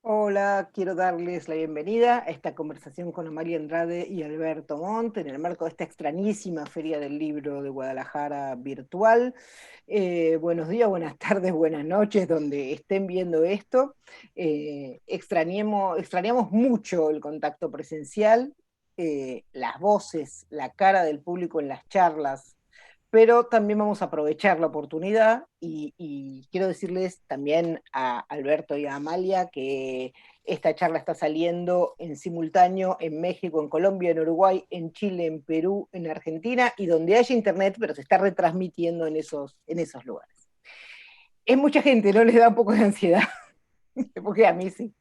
Hola, quiero darles la bienvenida a esta conversación con Amalia Andrade y Alberto Montt en el marco de esta extrañísima Feria del Libro de Guadalajara virtual. Buenos días, buenas tardes, buenas noches, donde estén viendo esto. Extrañamos mucho el contacto presencial, las voces, la cara del público en las charlas, pero también vamos a aprovechar la oportunidad y quiero decirles también a Alberto y a Amalia que esta charla está saliendo en simultáneo en México, en Colombia, en Uruguay, en Chile, en Perú, en Argentina y donde haya internet, pero se está retransmitiendo en esos lugares. Es mucha gente, ¿no les da un poco de ansiedad? Porque a mí sí.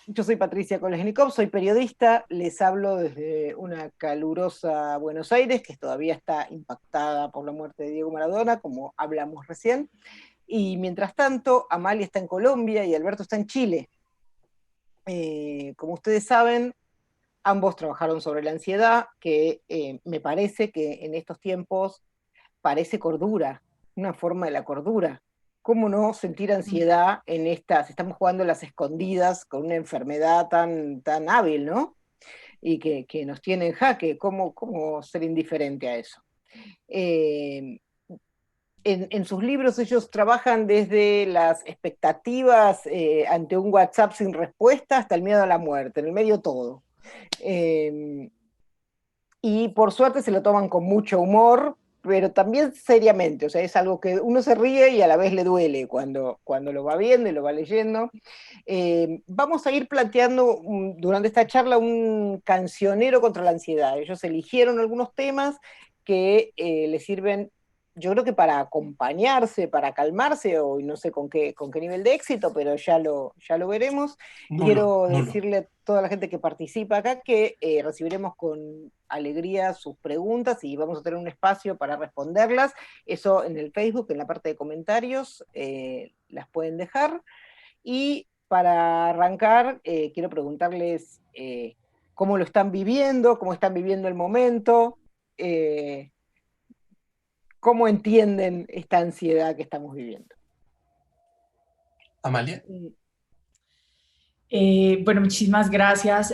Yo soy Patricia Kolesnikov, soy periodista, les hablo desde una calurosa Buenos Aires, que todavía está impactada por la muerte de Diego Maradona, como hablamos recién, y mientras tanto, Amalia está en Colombia y Alberto está en Chile. Como ustedes saben, ambos trabajaron sobre la ansiedad, que me parece que en estos tiempos parece cordura, una forma de la cordura. ¿Cómo no sentir ansiedad en estas? Estamos jugando a las escondidas con una enfermedad tan hábil, ¿no? Y que nos tiene en jaque. ¿Cómo ser indiferente a eso? Eh, en sus libros ellos trabajan desde las expectativas ante un WhatsApp sin respuesta hasta el miedo a la muerte, en el medio todo. Eh, y por suerte se lo toman con mucho humor, pero también seriamente, o sea, es algo que uno se ríe y a la vez le duele cuando lo va viendo y lo va leyendo. Vamos a ir planteando durante esta charla un cancionero contra la ansiedad. Ellos eligieron algunos temas que les sirven, yo creo que para acompañarse, para calmarse, o no sé con qué nivel de éxito, pero ya lo veremos. Nulo, Quiero nulo. decirle a toda la gente que participa acá que recibiremos con alegría sus preguntas y vamos a tener un espacio para responderlas. Eso en el Facebook, en la parte de comentarios, las pueden dejar. Y para arrancar, quiero preguntarles cómo lo están viviendo, cómo están viviendo el momento, eh, cómo entienden esta ansiedad que estamos viviendo. Amalia. Bueno, muchísimas gracias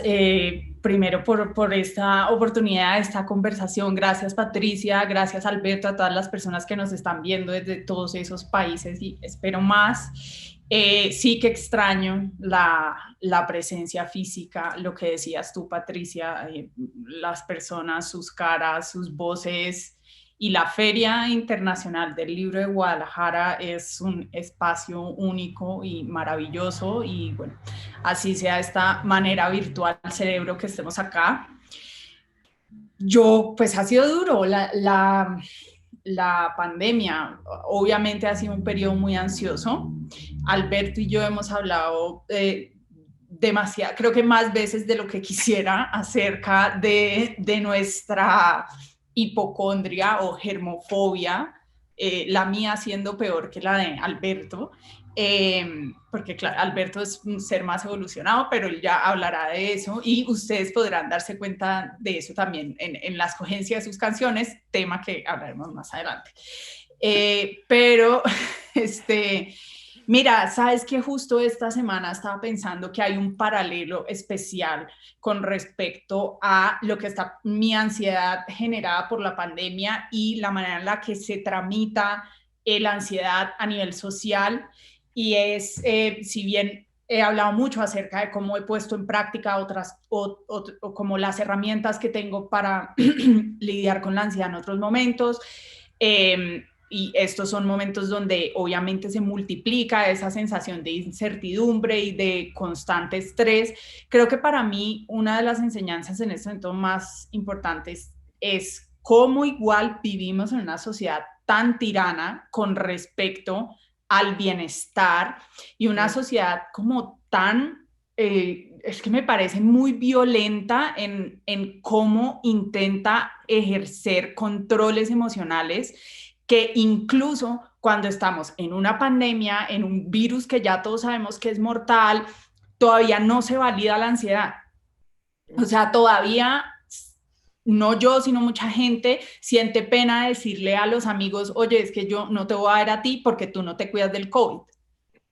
primero por esta oportunidad, esta conversación. Gracias Patricia, gracias Alberto, a todas las personas que nos están viendo desde todos esos países y espero más. Sí que extraño la presencia física, lo que decías tú Patricia, las personas, sus caras, sus voces. Y la Feria Internacional del Libro de Guadalajara es un espacio único y maravilloso y bueno, así sea esta manera virtual al cerebro que estemos acá. Pues ha sido duro la pandemia, obviamente ha sido un periodo muy ansioso. Alberto y yo hemos hablado demasiado, creo que más veces de lo que quisiera acerca de nuestra hipocondria o germofobia, la mía siendo peor que la de Alberto, porque claro, Alberto es un ser más evolucionado, pero él ya hablará de eso y ustedes podrán darse cuenta de eso también en la escogencia de sus canciones, tema que hablaremos más adelante. Pero, mira, sabes que justo esta semana estaba pensando que hay un paralelo especial con respecto a lo que está mi ansiedad generada por la pandemia y la manera en la que se tramita la ansiedad a nivel social. Y es, si bien he hablado mucho acerca de cómo he puesto en práctica otras o como las herramientas que tengo para lidiar con la ansiedad en otros momentos, y estos son momentos donde obviamente se multiplica esa sensación de incertidumbre y de constante estrés. Creo que para mí una de las enseñanzas en este momento más importantes es cómo igual vivimos en una sociedad tan tirana con respecto al bienestar y una sociedad como tan, es que me parece muy violenta en cómo intenta ejercer controles emocionales que incluso cuando estamos en una pandemia, en un virus que ya todos sabemos que es mortal, todavía no se valida la ansiedad. O sea, todavía no yo, sino mucha gente siente pena decirle a los amigos, oye, es que yo no te voy a ver a ti porque tú no te cuidas del COVID.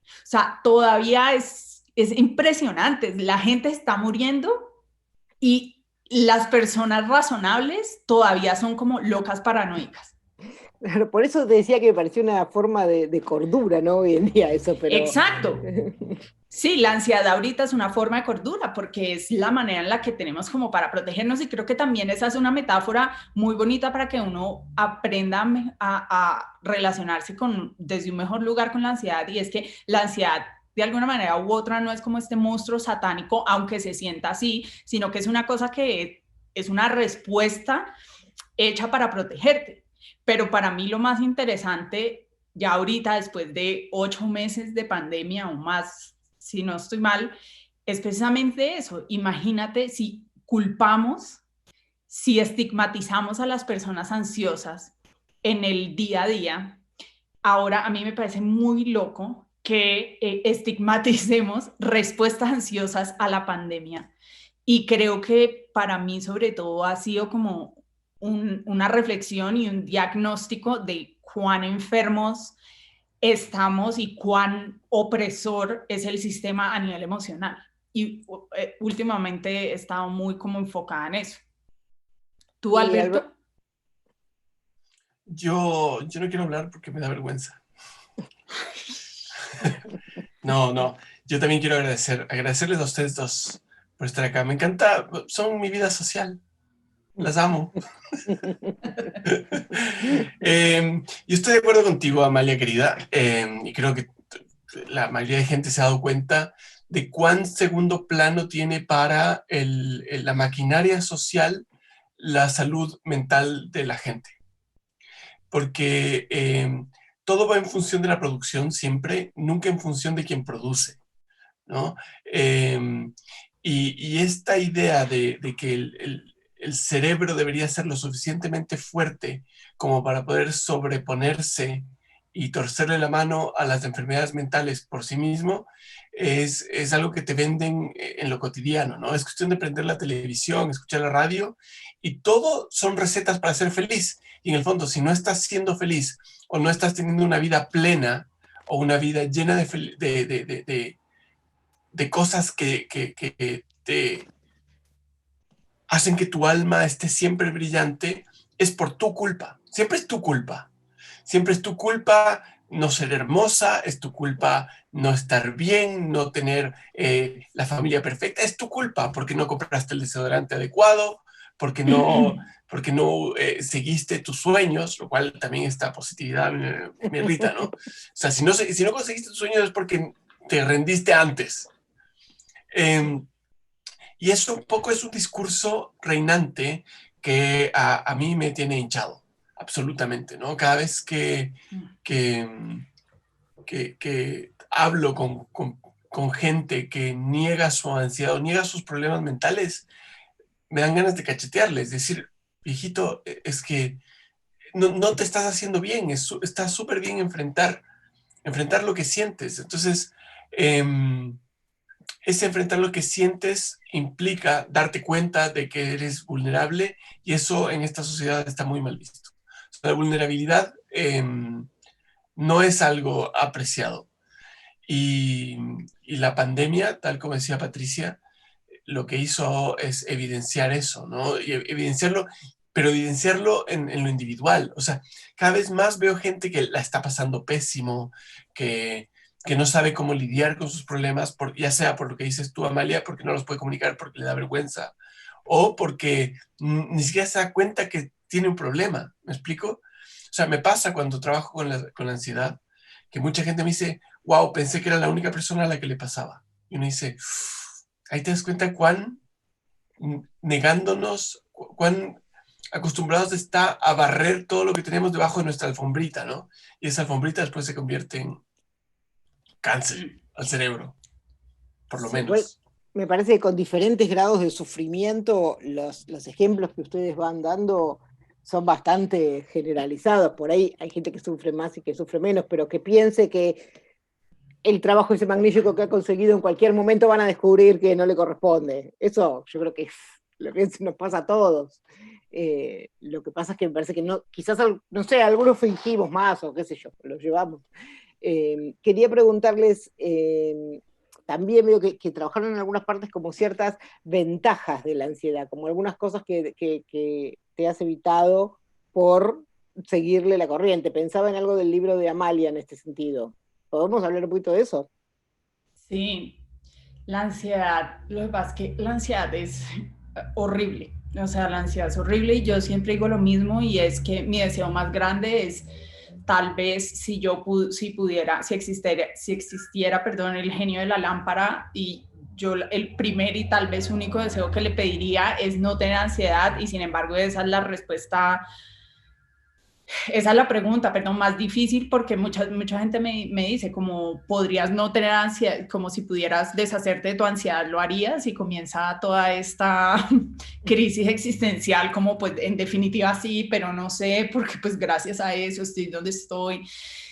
O sea, todavía es impresionante. La gente está muriendo y las personas razonables todavía son como locas paranoicas. Por eso te decía que me pareció una forma de cordura, ¿no? Hoy en día eso, pero... Exacto. Sí, la ansiedad ahorita es una forma de cordura porque es la manera en la que tenemos como para protegernos y creo que también esa es una metáfora muy bonita para que uno aprenda a relacionarse desde un mejor lugar con la ansiedad y es que la ansiedad de alguna manera u otra no es como este monstruo satánico, aunque se sienta así, sino que es una cosa que es una respuesta hecha para protegerte. Pero para mí lo más interesante, ya ahorita después de 8 meses de pandemia o más, si no estoy mal, es precisamente eso. Imagínate si culpamos, si estigmatizamos a las personas ansiosas en el día a día. Ahora a mí me parece muy loco que estigmaticemos respuestas ansiosas a la pandemia. Y creo que para mí sobre todo ha sido como una reflexión y un diagnóstico de cuán enfermos estamos y cuán opresor es el sistema a nivel emocional. Y últimamente he estado muy como enfocada en eso. ¿Tú, Y Alberto? Yo no quiero hablar porque me da vergüenza. No, yo también quiero agradecerles a ustedes dos por estar acá. Me encanta, son mi vida social. Las amo. Yo estoy de acuerdo contigo, Amalia, querida, y creo que la mayoría de gente se ha dado cuenta de cuán segundo plano tiene para la maquinaria social la salud mental de la gente. Porque todo va en función de la producción siempre, nunca en función de quien produce, ¿no? Y esta idea de que el cerebro debería ser lo suficientemente fuerte como para poder sobreponerse y torcerle la mano a las enfermedades mentales por sí mismo, es algo que te venden en lo cotidiano, ¿no? Es cuestión de prender la televisión, escuchar la radio, y todo son recetas para ser feliz. Y en el fondo, si no estás siendo feliz o no estás teniendo una vida plena o una vida llena de cosas que te hacen que tu alma esté siempre brillante, es por tu culpa. Siempre es tu culpa. Siempre es tu culpa no ser hermosa, es tu culpa no estar bien, no tener la familia perfecta, es tu culpa porque no compraste el desodorante adecuado, porque no seguiste tus sueños, lo cual también esta positividad me irrita, ¿no? O sea, si no conseguiste tus sueños es porque te rendiste antes. Y eso un poco es un discurso reinante que a mí me tiene hinchado, absolutamente, ¿no? Cada vez que, que hablo con gente que niega su ansiedad o niega sus problemas mentales, me dan ganas de cachetearles, decir, viejito, es que no te estás haciendo bien, está súper bien enfrentar lo que sientes. Entonces, ese enfrentar lo que sientes implica darte cuenta de que eres vulnerable y eso en esta sociedad está muy mal visto. O sea, la vulnerabilidad no es algo apreciado. Y, y la pandemia, tal como decía Patricia, lo que hizo es evidenciar eso, ¿no? Y evidenciarlo, pero evidenciarlo en lo individual. O sea, cada vez más veo gente que la está pasando pésimo, que no sabe cómo lidiar con sus problemas, ya sea por lo que dices tú, Amalia, porque no los puede comunicar porque le da vergüenza, o porque ni siquiera se da cuenta que tiene un problema. ¿Me explico? O sea, me pasa cuando trabajo con la ansiedad, que mucha gente me dice, wow, pensé que era la única persona a la que le pasaba. Y uno dice, ahí te das cuenta cuán negándonos, cuán acostumbrados está a barrer todo lo que tenemos debajo de nuestra alfombrita, ¿no? Y esa alfombrita después se convierte en cáncer al cerebro, por lo Sí, bueno, menos. me parece que con diferentes grados de sufrimiento, los ejemplos que ustedes van dando son bastante generalizados. Por ahí hay gente que sufre más y que sufre menos, pero que piense que el trabajo ese magnífico que ha conseguido en cualquier momento van a descubrir que no le corresponde. Eso yo creo que es lo que nos pasa a todos. Lo que pasa es que me parece que no, quizás, no sé, algunos fingimos más o qué sé yo, lo llevamos. Quería preguntarles, también veo que trabajaron en algunas partes como ciertas ventajas de la ansiedad, como algunas cosas que te has evitado por seguirle la corriente. Pensaba en algo del libro de Amalia en este sentido. ¿Podemos hablar un poquito de eso? Sí, la ansiedad, lo que pasa es que la ansiedad es horrible, o sea, la ansiedad es horrible y yo siempre digo lo mismo y es que mi deseo más grande es tal vez si yo si pudiera, si existiera, perdón, el genio de la lámpara y yo el primer y tal vez único deseo que le pediría es no tener ansiedad y sin embargo esa es la respuesta. Esa es la pregunta, perdón, más difícil porque mucha gente me dice como podrías no tener ansiedad, como si pudieras deshacerte de tu ansiedad, lo harías y comienza toda esta crisis existencial como pues en definitiva sí, pero no sé, porque pues gracias a eso estoy donde estoy.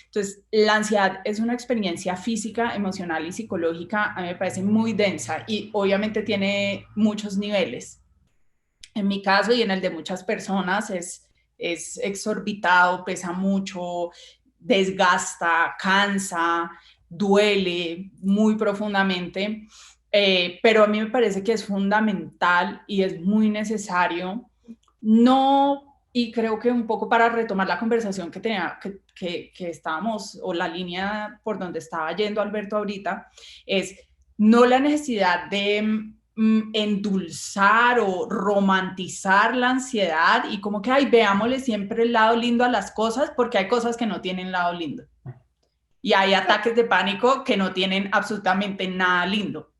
Entonces, la ansiedad es una experiencia física, emocional y psicológica, a mí me parece muy densa y obviamente tiene muchos niveles. En mi caso y en el de muchas personas es exorbitado, pesa mucho, desgasta, cansa, duele muy profundamente, pero a mí me parece que es fundamental y es muy necesario, no, y creo que un poco para retomar la conversación que estábamos, o la línea por donde estaba yendo Alberto ahorita, es no la necesidad de endulzar o romantizar la ansiedad y como que, ay, veámosle siempre el lado lindo a las cosas, porque hay cosas que no tienen lado lindo. Y hay ataques de pánico que no tienen absolutamente nada lindo.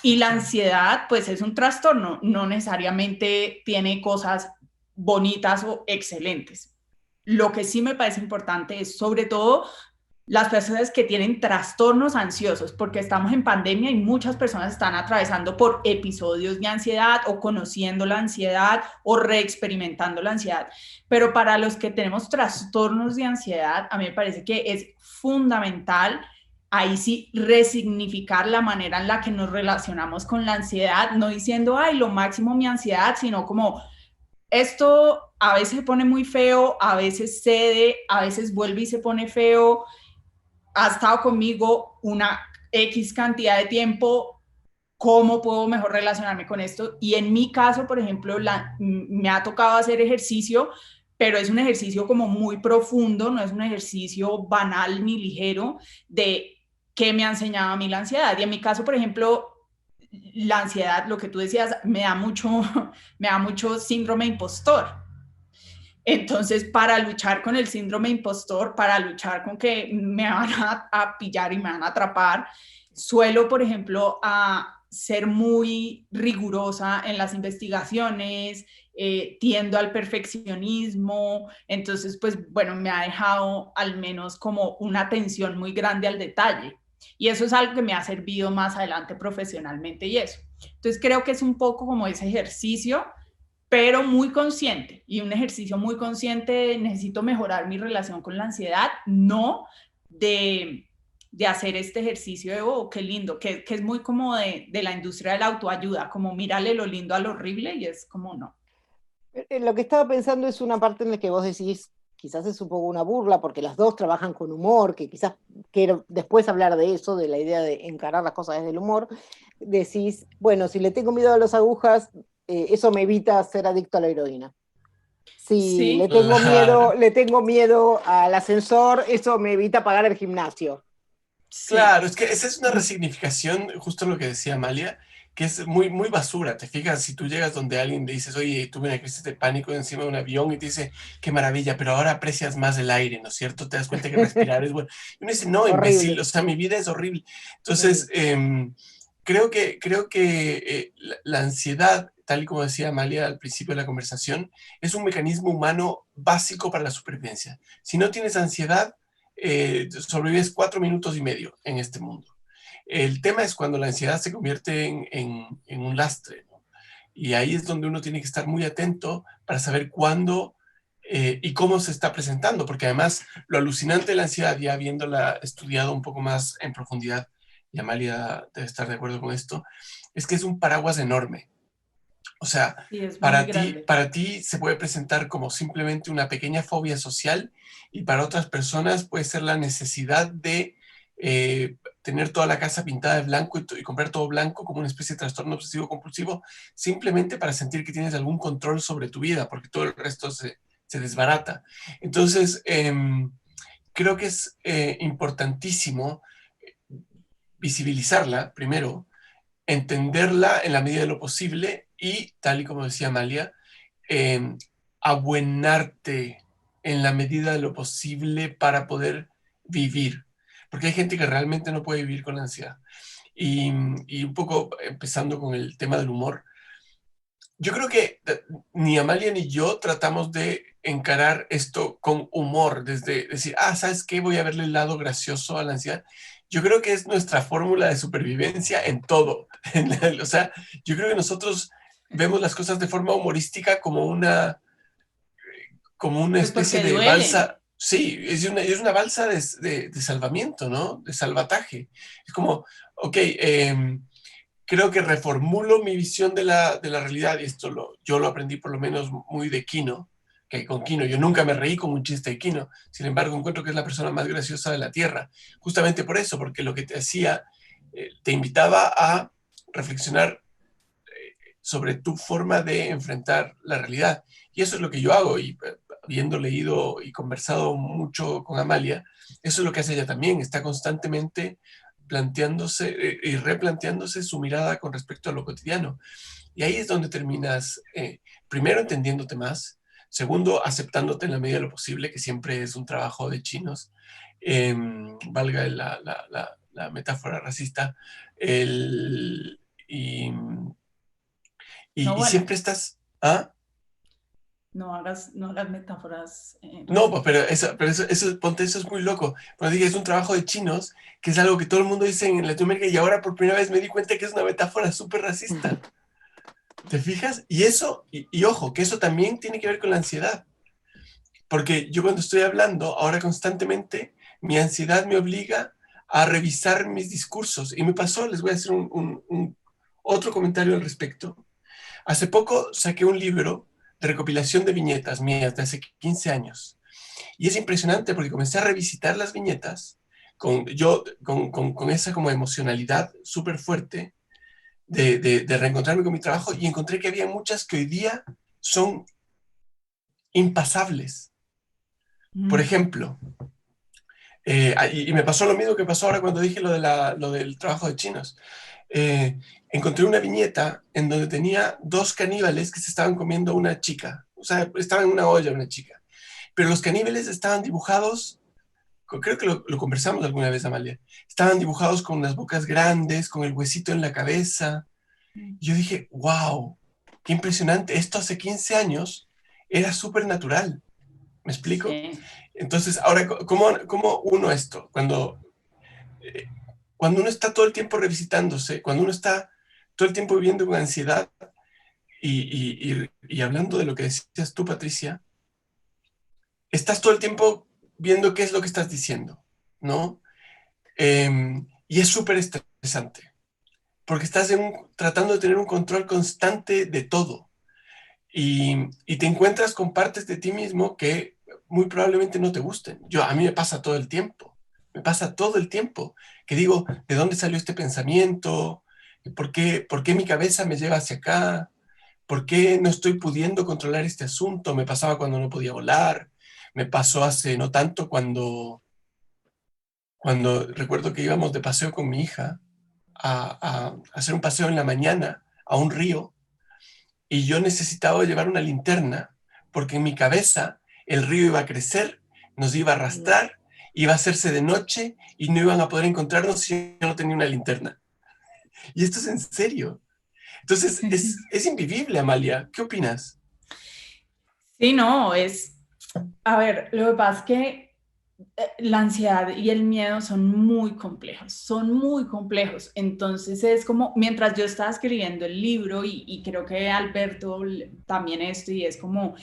Y la ansiedad, pues es un trastorno, no necesariamente tiene cosas bonitas o excelentes. Lo que sí me parece importante es, sobre todo, las personas que tienen trastornos ansiosos, porque estamos en pandemia y muchas personas están atravesando por episodios de ansiedad o conociendo la ansiedad o reexperimentando la ansiedad. Pero para los que tenemos trastornos de ansiedad, a mí me parece que es fundamental ahí sí resignificar la manera en la que nos relacionamos con la ansiedad, no diciendo, ay, lo máximo mi ansiedad, sino como esto a veces se pone muy feo, a veces cede, a veces vuelve y se pone feo, ha estado conmigo una X cantidad de tiempo, ¿cómo puedo mejor relacionarme con esto? Y en mi caso, por ejemplo, me ha tocado hacer ejercicio, pero es un ejercicio como muy profundo, no es un ejercicio banal ni ligero de qué me ha enseñado a mí la ansiedad. Y en mi caso, por ejemplo, la ansiedad, lo que tú decías, me da mucho síndrome impostor. Entonces, para luchar con el síndrome impostor, para luchar con que me van a pillar y me van a atrapar, suelo, por ejemplo, a ser muy rigurosa en las investigaciones, tiendo al perfeccionismo, entonces, pues bueno, me ha dejado al menos como una atención muy grande al detalle. Y eso es algo que me ha servido más adelante profesionalmente y eso. Entonces, creo que es un poco como ese ejercicio pero muy consciente y un ejercicio muy consciente de necesito mejorar mi relación con la ansiedad, no de hacer este ejercicio de, oh, qué lindo, que es muy como de la industria de la autoayuda, como mírale lo lindo a lo horrible y es como no. Lo que estaba pensando es una parte en la que vos decís, quizás es un poco una burla, porque las dos trabajan con humor, que quizás quiero después hablar de eso, de la idea de encarar las cosas desde el humor, decís, bueno, si le tengo miedo a las agujas, eso me evita ser adicto a la heroína. Si Sí, Claro, le tengo miedo al ascensor, eso me evita pagar el gimnasio. sí, claro, es que esa es una resignificación, justo lo que decía Amalia, que es muy, muy basura. Te fijas, si tú llegas donde alguien le dices, oye, tuve una crisis de pánico encima de un avión y te dice, qué maravilla, pero ahora aprecias más el aire, ¿no es cierto? Te das cuenta que respirar es bueno. Y uno dice, no, imbécil, Horrible, o sea, mi vida es horrible. Entonces, horrible. creo que la ansiedad, tal y como decía Amalia al principio de la conversación, es un mecanismo humano básico para la supervivencia. Si no tienes ansiedad, sobrevives 4 minutos y medio en este mundo. El tema es cuando la ansiedad se convierte en un lastre, ¿no? Y ahí es donde uno tiene que estar muy atento para saber cuándo y cómo se está presentando, porque además lo alucinante de la ansiedad, ya habiéndola estudiado un poco más en profundidad, y Amalia debe estar de acuerdo con esto, es que es un paraguas enorme. O sea, Sí, es muy grande. para ti se puede presentar como simplemente una pequeña fobia social y para otras personas puede ser la necesidad de tener toda la casa pintada de blanco y comprar todo blanco como una especie de trastorno obsesivo compulsivo, simplemente para sentir que tienes algún control sobre tu vida, porque todo el resto se desbarata. Entonces, creo que es importantísimo visibilizarla primero, entenderla en la medida de lo posible y, tal y como decía Amalia, eh, abuenarte en la medida de lo posible para poder vivir. Porque hay gente que realmente no puede vivir con ansiedad. Y un poco empezando con el tema del humor, yo creo que ni Amalia ni yo tratamos de encarar esto con humor, desde decir, ¿sabes qué? Voy a verle el lado gracioso a la ansiedad. Yo creo que es nuestra fórmula de supervivencia en todo. O sea, yo creo que nosotros vemos las cosas de forma humorística como una Pues especie porque de duelen. balsa. Sí, es una balsa de salvamiento, ¿no? De salvataje. Es como, ok, creo que reformulo mi visión de la realidad, y esto yo lo aprendí por lo menos muy de Kino, que con Kino yo nunca me reí con un chiste de Kino, sin embargo encuentro que es la persona más graciosa de la Tierra, justamente por eso, porque lo que te hacía, te invitaba a reflexionar sobre tu forma de enfrentar la realidad, y eso es lo que yo hago, y habiendo leído y conversado mucho con Amalia, eso es lo que hace ella también, está constantemente planteándose y replanteándose su mirada con respecto a lo cotidiano. Y ahí es donde terminas, primero, entendiéndote más, segundo, aceptándote en la medida de lo posible, que siempre es un trabajo de chinos, valga la metáfora racista, el, y, No, y bueno, siempre estás... ¿Ah? no hagas metáforas No, pues, racistas. ponte, eso es muy loco. Pero dije, es un trabajo de chinos, que es algo que todo el mundo dice en Latinoamérica, y ahora por primera vez me di cuenta que es una metáfora súper racista. ¿Te fijas? Y eso, y ojo, que eso también tiene que ver con la ansiedad. Porque yo cuando estoy hablando, ahora constantemente, mi ansiedad me obliga a revisar mis discursos. Y me pasó, les voy a hacer otro comentario al respecto. Hace poco saqué un libro de recopilación de viñetas mías de hace 15 años. Y es impresionante porque comencé a revisitar las viñetas con esa como emocionalidad súper fuerte de reencontrarme con mi trabajo y encontré que había muchas que hoy día son impasables. Por Mm. ejemplo, y me pasó lo mismo que pasó ahora cuando dije lo del trabajo de chinos. Encontré una viñeta en donde tenía dos caníbales que se estaban comiendo a una chica. O sea, estaba en una olla una chica. Pero los caníbales estaban dibujados, creo que lo conversamos alguna vez, Amalia, estaban dibujados con las bocas grandes, con el huesito en la cabeza. Y yo dije, wow, qué impresionante. Esto hace 15 años era súper natural. ¿Me explico? Sí. Entonces, ahora, ¿cómo uno esto? Eh, cuando uno está todo el tiempo revisitándose, cuando uno está todo el tiempo viviendo con ansiedad y hablando de lo que decías tú, Patricia, estás todo el tiempo viendo qué es lo que estás diciendo, ¿no? Y es súper estresante, porque estás tratando de tener un control constante de todo. Y te encuentras con partes de ti mismo que muy probablemente no te gusten. A mí me pasa todo el tiempo, que digo, ¿de dónde salió este pensamiento? ¿Por qué mi cabeza me lleva hacia acá? ¿Por qué no estoy pudiendo controlar este asunto? Me pasaba cuando no podía volar, me pasó hace no tanto cuando recuerdo que íbamos de paseo con mi hija a hacer un paseo en la mañana a un río y yo necesitaba llevar una linterna porque en mi cabeza el río iba a crecer, nos iba a arrastrar, iba a hacerse de noche y no iban a poder encontrarnos si yo no tenía una linterna. Y esto es en serio. Entonces, es invivible, Amalia. ¿Qué opinas? Sí, no, a ver, lo que pasa es que la ansiedad y el miedo son muy complejos. Entonces es como, mientras yo estaba escribiendo el libro y creo que Alberto también esto, y es como,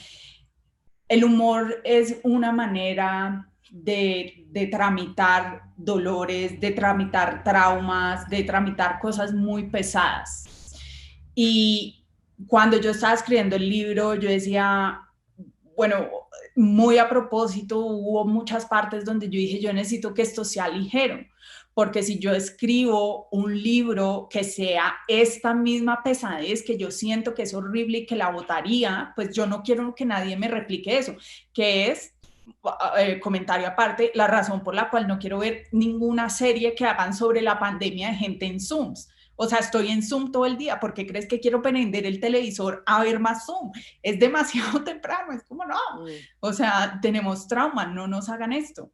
el humor es una manera de tramitar dolores, de tramitar traumas, de tramitar cosas muy pesadas. Y cuando yo estaba escribiendo el libro, yo decía, bueno, muy a propósito, hubo muchas partes donde yo dije, yo necesito que esto sea ligero, porque si yo escribo un libro que sea esta misma pesadez, que yo siento que es horrible y que la botaría, pues yo no quiero que nadie me replique eso, que es, comentario aparte, la razón por la cual no quiero ver ninguna serie que hagan sobre la pandemia de gente en Zooms. O sea, estoy en Zoom todo el día. ¿Por qué crees que quiero prender el televisor a ver más Zoom? Es demasiado temprano, es como no. O sea, tenemos trauma, no nos hagan esto.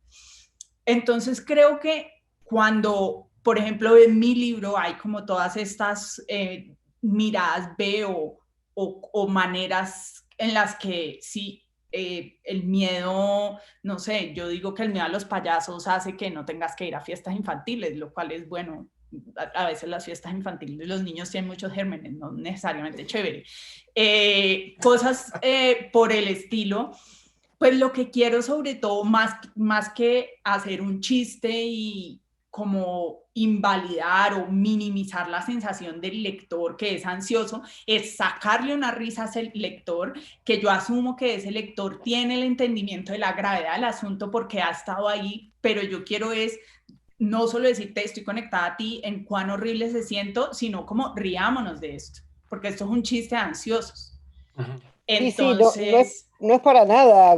Entonces creo que cuando, por ejemplo, en mi libro hay como todas estas miradas B o maneras en las que sí, el miedo, no sé, yo digo que el miedo a los payasos hace que no tengas que ir a fiestas infantiles, lo cual es bueno. A veces las fiestas infantiles de los niños tienen muchos gérmenes, no necesariamente chévere. Cosas por el estilo. Pues lo que quiero sobre todo, más que hacer un chiste y como invalidar o minimizar la sensación del lector que es ansioso, es sacarle una risa a ese lector, que yo asumo que ese lector tiene el entendimiento de la gravedad del asunto porque ha estado ahí, pero yo quiero es no solo decirte estoy conectada a ti en cuán horrible se siento, sino como riámonos de esto, porque esto es un chiste de ansiosos. Entonces... No es para nada,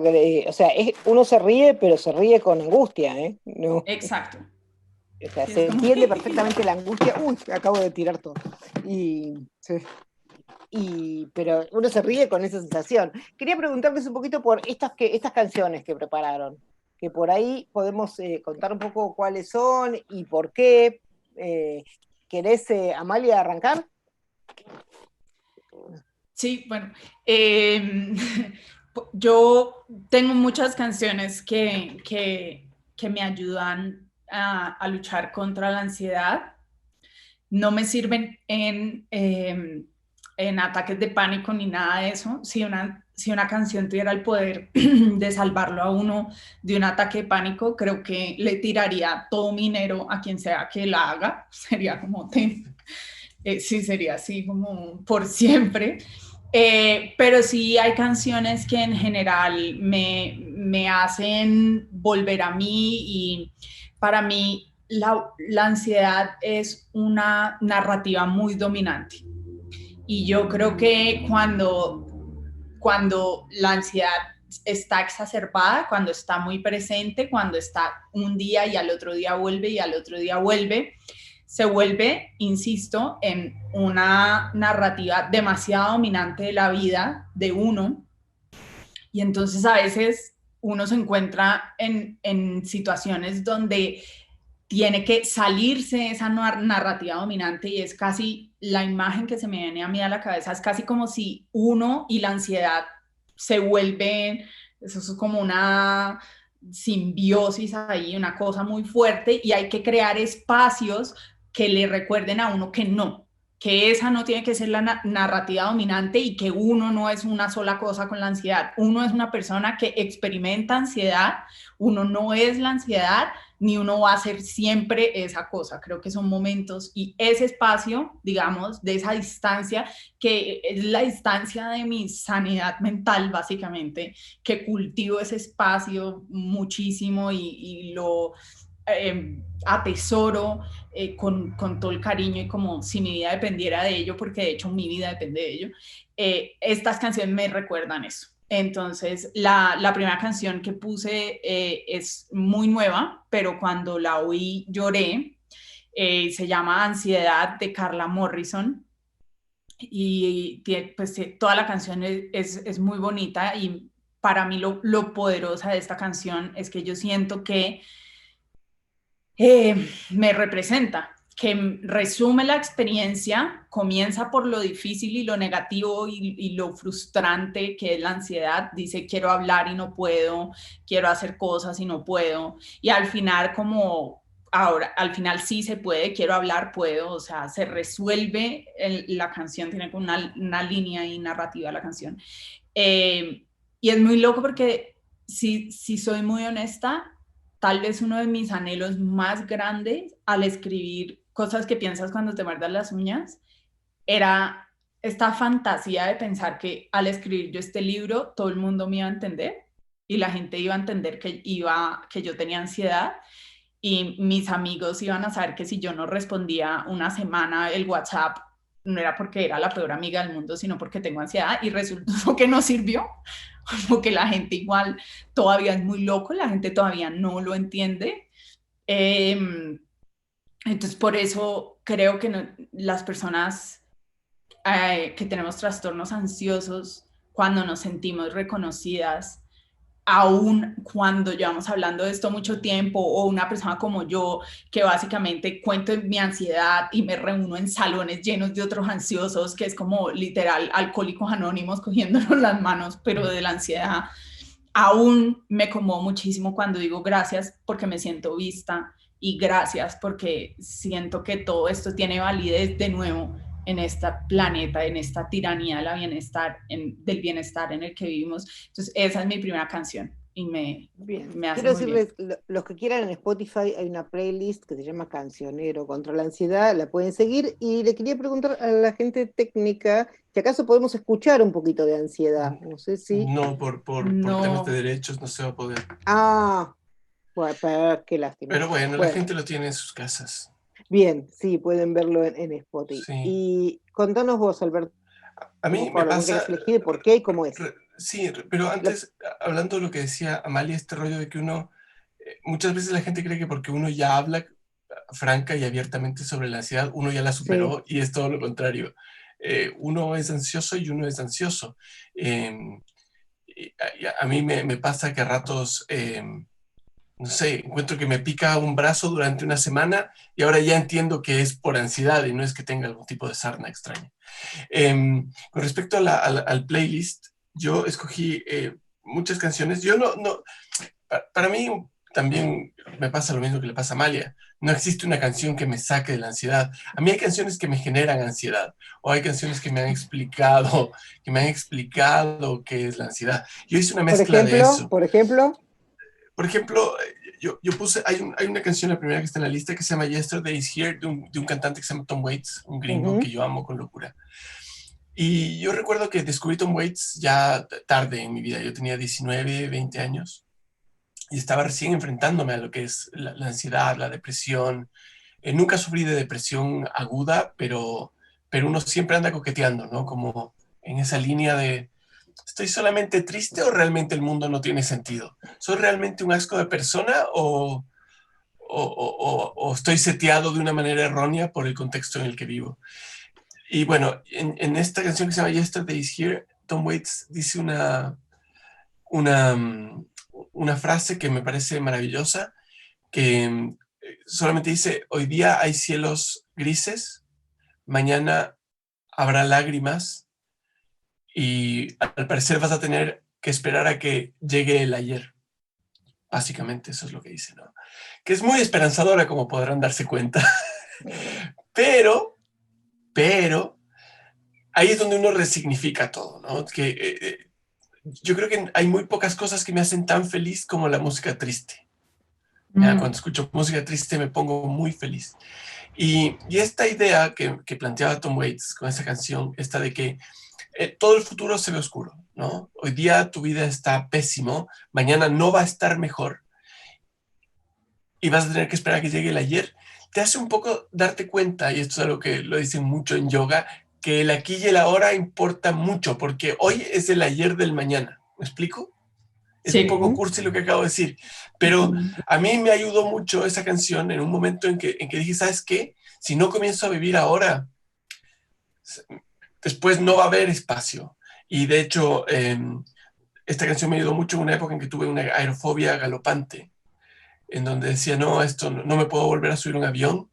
o sea, uno se ríe, pero se ríe con angustia, ¿eh? No. Exacto. O sea, se entiende perfectamente la angustia. Uy, acabo de tirar todo. Pero uno se ríe con esa sensación. Quería preguntarles un poquito por estas canciones que prepararon, que por ahí podemos contar un poco cuáles son y por qué. ¿Querés, Amalia, arrancar? Sí, bueno, yo tengo muchas canciones que me ayudan a luchar contra la ansiedad. No me sirven en ataques de pánico ni nada de eso. Si una canción tuviera el poder de salvarlo a uno de un ataque de pánico, creo que le tiraría todo mi dinero a quien sea que la haga. Sería como, sí, sería así como por siempre. Pero sí hay canciones que en general me hacen volver a mí y para mí la ansiedad es una narrativa muy dominante. Y yo creo que cuando la ansiedad está exacerbada, cuando está muy presente, cuando está un día y al otro día vuelve y al otro día vuelve, se vuelve, insisto, en una narrativa demasiado dominante de la vida de uno. Y entonces a veces uno se encuentra en situaciones donde tiene que salirse de esa narrativa dominante y es casi la imagen que se me viene a mí a la cabeza, es casi como si uno y la ansiedad se vuelven, eso es como una simbiosis ahí, una cosa muy fuerte y hay que crear espacios que le recuerden a uno que esa no tiene que ser la narrativa dominante y que uno no es una sola cosa con la ansiedad. Uno es una persona que experimenta ansiedad, uno no es la ansiedad, ni uno va a ser siempre esa cosa. Creo que son momentos y ese espacio, digamos, de esa distancia, que es la distancia de mi sanidad mental, básicamente, que cultivo ese espacio muchísimo y lo atesoro con todo el cariño y como si mi vida dependiera de ello, porque de hecho mi vida depende de ello. Estas canciones me recuerdan eso. Entonces, la primera canción que puse es muy nueva, pero cuando la oí lloré. Se llama Ansiedad de Carla Morrison y pues, toda la canción es muy bonita y para mí lo poderosa de esta canción es que yo siento que me representa, que resume la experiencia, comienza por lo difícil y lo negativo y lo frustrante que es la ansiedad, dice quiero hablar y no puedo, quiero hacer cosas y no puedo, y al final como ahora, al final sí se puede, quiero hablar, puedo, o sea, se resuelve, la canción tiene como una línea y narrativa la canción, y es muy loco porque si soy muy honesta, tal vez uno de mis anhelos más grandes al escribir cosas que piensas cuando te muerdas las uñas era esta fantasía de pensar que al escribir yo este libro todo el mundo me iba a entender y la gente iba a entender que yo tenía ansiedad y mis amigos iban a saber que si yo no respondía una semana el WhatsApp no era porque era la peor amiga del mundo, sino porque tengo ansiedad y resultó que no sirvió, como que la gente igual todavía es muy loco, la gente todavía no lo entiende. Entonces por eso creo que las personas que tenemos trastornos ansiosos, cuando nos sentimos reconocidas, aún cuando llevamos hablando de esto mucho tiempo, o una persona como yo, que básicamente cuento mi ansiedad y me reúno en salones llenos de otros ansiosos, que es como literal alcohólicos anónimos cogiéndonos las manos, pero de la ansiedad, aún me conmuevo muchísimo cuando digo gracias porque me siento vista y gracias porque siento que todo esto tiene validez de nuevo en este planeta, en esta tiranía de la bienestar, del bienestar en el que vivimos. Entonces, esa es mi primera canción y me hace Quiero muy bien. decirles, los que quieran en Spotify hay una playlist que se llama Cancionero contra la ansiedad, la pueden seguir. Y le quería preguntar a la gente técnica si acaso podemos escuchar un poquito de ansiedad. No sé si... No, por temas de No, derechos no se va a poder. Ah, bueno, qué lástima. Pero bueno, la Bueno, gente lo tiene en sus casas. bien, sí, pueden verlo en Spotify. Sí. Y contanos vos, Alberto, A mí por me favor, algún que pasa, hayas elegido, por qué y cómo es. sí, pero antes, hablando de lo que decía Amalia, este rollo de que uno, muchas veces la gente cree que porque uno ya habla franca y abiertamente sobre la ansiedad, uno ya la Sí, superó y es todo lo contrario. Uno es ansioso y uno es ansioso. Eh, a mí me pasa que a ratos, no sé, encuentro que me pica un brazo durante una semana y ahora ya entiendo que es por ansiedad y no es que tenga algún tipo de sarna extraña. Con respecto al playlist, yo escogí muchas canciones. Yo no, para mí también me pasa lo mismo que le pasa a Amalia. No existe una canción que me saque de la ansiedad. A mí hay canciones que me generan ansiedad o hay canciones que me han explicado qué es la ansiedad. Yo hice una mezcla de eso. por ejemplo, Por ejemplo, yo puse, hay una canción, la primera que está en la lista, que se llama Yesterday is Here, de un cantante que se llama Tom Waits, un gringo que yo amo con locura. Y yo recuerdo que descubrí Tom Waits ya tarde en mi vida. Yo tenía 19, 20 años y estaba recién enfrentándome a lo que es la ansiedad, la depresión. Nunca sufrí de depresión aguda, pero uno siempre anda coqueteando, ¿no? Como en esa línea de, ¿estoy solamente triste o realmente el mundo no tiene sentido? ¿Soy realmente un asco de persona o estoy seteado de una manera errónea por el contexto en el que vivo? Y bueno, en esta canción que se llama Yesterday is Here, Tom Waits dice una, una frase que me parece maravillosa, que solamente dice, hoy día hay cielos grises, mañana habrá lágrimas y al parecer vas a tener que esperar a que llegue el ayer. Básicamente eso es lo que dice, ¿no? Que es muy esperanzadora, como podrán darse cuenta. pero ahí es donde uno resignifica todo, ¿no? Que yo creo que hay muy pocas cosas que me hacen tan feliz como la música triste. Cuando escucho música triste me pongo muy feliz. Y esta idea que planteaba Tom Waits con esa canción, esta de que todo el futuro se ve oscuro, ¿no? Hoy día tu vida está pésimo, mañana no va a estar mejor y vas a tener que esperar a que llegue el ayer, te hace un poco darte cuenta, y esto es algo que lo dicen mucho en yoga, que el aquí y el ahora importa mucho, porque hoy es el ayer del mañana. ¿Me explico? Es un sí. poco cursi lo que acabo de decir, pero a mí me ayudó mucho esa canción en un momento en que dije, ¿sabes qué? Si no comienzo a vivir ahora, después no va a haber espacio. Y de hecho, esta canción me ayudó mucho en una época en que tuve una aerofobia galopante, en donde decía, no, esto no me puedo volver a subir a un avión.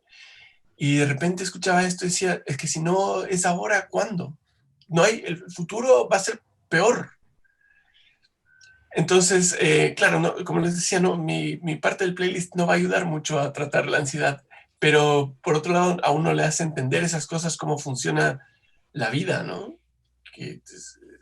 Y de repente escuchaba esto y decía, es que si no es ahora, ¿cuándo? No hay, el futuro va a ser peor. Entonces, claro, no, como les decía, no, mi parte del playlist no va a ayudar mucho a tratar la ansiedad, pero por otro lado, a uno le hace entender esas cosas, cómo funciona la vida, ¿no? Que